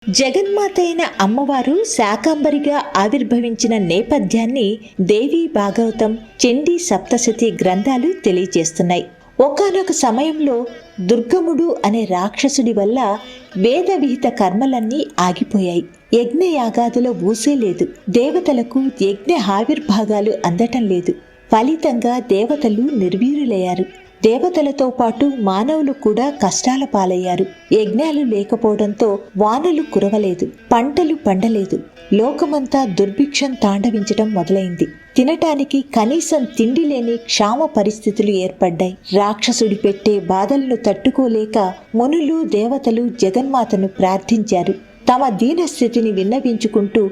జగన్మాత అయిన అమ్మవారు శాకంబరిగా ఆవిర్భవించిన నేపథ్యాన్ని దేవీ భాగవతం, చండీ సప్తశతి గ్రంథాలు తెలియజేస్తున్నాయి. ఒకానొక సమయంలో దుర్గముడు అనే రాక్షసుడి వల్ల వేద విహిత కర్మలన్నీ ఆగిపోయాయి. యజ్ఞయాగాదులో ఊసే లేదు. దేవతలకు యజ్ఞ ఆవిర్భాగాలు అందటం లేదు. ఫలితంగా దేవతలు నిర్వీర్యులయ్యారు. దేవతలతో పాటు మానవులు కూడా కష్టాల పాలయ్యారు. యజ్ఞాలు లేకపోవడంతో వానలు కురవలేదు, పంటలు పండలేదు. లోకమంతా దుర్భిక్షం తాండవించటం మొదలైంది. తినటానికి కనీసం తిండి లేని క్షామ పరిస్థితులు ఏర్పడ్డాయి. రాక్షసుడి పెట్టే బాధలను తట్టుకోలేక మునులు, దేవతలు జగన్మాతను ప్రార్థించారు. తమ దీనస్థితిని విన్నవించుకుంటూ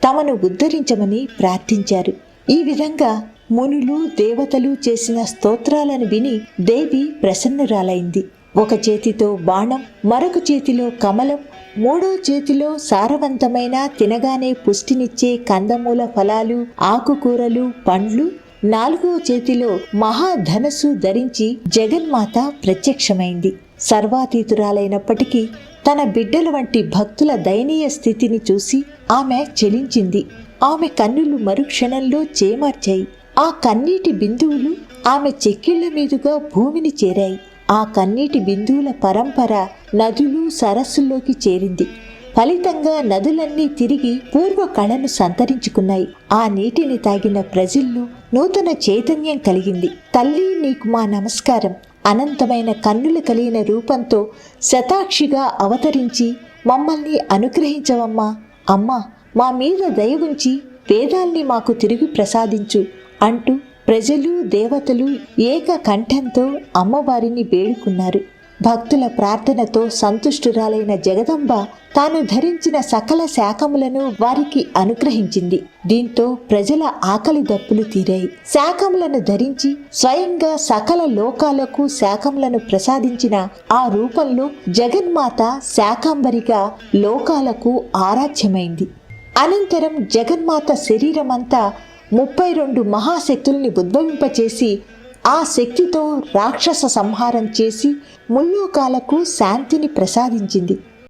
తమను ఉద్ధరించమని ప్రార్థించారు. ఈ విధంగా మునులు, దేవతలు చేసిన స్తోత్రాలను విని దేవి ప్రసన్నురాలైంది. ఒక చేతితో బాణం, మరొక చేతిలో కమలం, మూడో చేతిలో సారవంతమైన తినగానే పుష్టినిచ్చే కందమూల ఫలాలు, ఆకుకూరలు, పండ్లు, నాలుగో చేతిలో మహాధనస్సు ధరించి జగన్మాత ప్రత్యక్షమైంది. సర్వాతీతురాలైనప్పటికీ తన బిడ్డల వంటి భక్తుల దయనీయ స్థితిని చూసి ఆమె చెలించింది. ఆమె కన్నులు మరుక్షణంలో చేమార్చాయి. ఆ కన్నీటి బిందువులు ఆమె చెక్కిళ్ల మీదుగా భూమిని చేరాయి. ఆ కన్నీటి బిందువుల పరంపర నదులు, సరస్సుల్లోకి చేరింది. ఫలితంగా నదులన్నీ తిరిగి పూర్వ కళను సంతరించుకున్నాయి. ఆ నీటిని తాగిన ప్రజల్లో నూతన చైతన్యం కలిగింది. తల్లి, నీకు మా నమస్కారం. అనంతమైన కన్నులు కలిగిన రూపంతో శతాక్షిగా అవతరించి మమ్మల్ని అనుగ్రహించవమ్మా. అమ్మా, మా మీద దయ ఉంచి వేదాల్ని మాకు తిరిగి ప్రసాదించు అంటూ ప్రజలు, దేవతలు ఏక కంఠంతో అమ్మవారిని వేడుకున్నారు. భక్తుల ప్రార్థనతో సంతుష్టురాలైన జగదంబ తాను ధరించిన సకల శాఖములను వారికి అనుగ్రహించింది. దీంతో ప్రజల ఆకలి దప్పులు తీరాయి. శాఖములను ధరించి స్వయంగా సకల లోకాలకు శాఖములను ప్రసాదించిన ఆ రూపంలో జగన్మాత శాకంబరిగా లోకాలకు ఆరాధ్యమైంది. అనంతరం జగన్మాత శరీరమంతా 32 మహాశక్తుల్ని ఉద్భవింపచేసి ఆ శక్తితో రాక్షస సంహారం చేసి ముల్లోకాలకు శాంతిని ప్రసాదించింది.